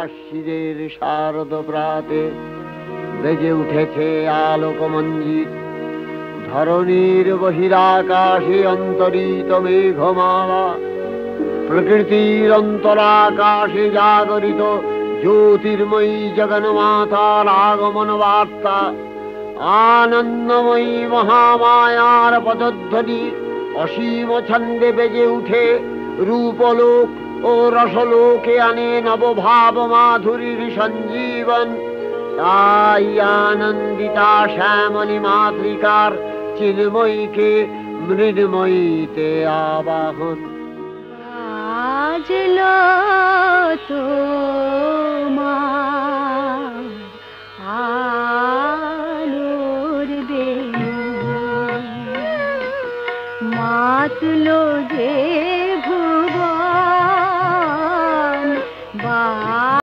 আশ্বিনের শারদ প্রাতে বেজে উঠেছে আলোকমঞ্জিত। ধরণীর বহিরাকাশে অন্তরিত মেঘমালা, প্রকৃতির অন্তরাকাশে জাগরিত জ্যোতির্ময়ী জগন্মাতার আগমন বার্তা। আনন্দময়ী মহামায়ার পদধ্বনি অসীম ছন্দে বেজে উঠে রূপলোক ও রসলোকে আনে নবভাব মাধুরীর সঞ্জীবন। তাই আনন্দিতা শ্যামলী মাতৃকার চিন্ময়ীকে মৃন্ময়ীতে আবাহন। আজলো তো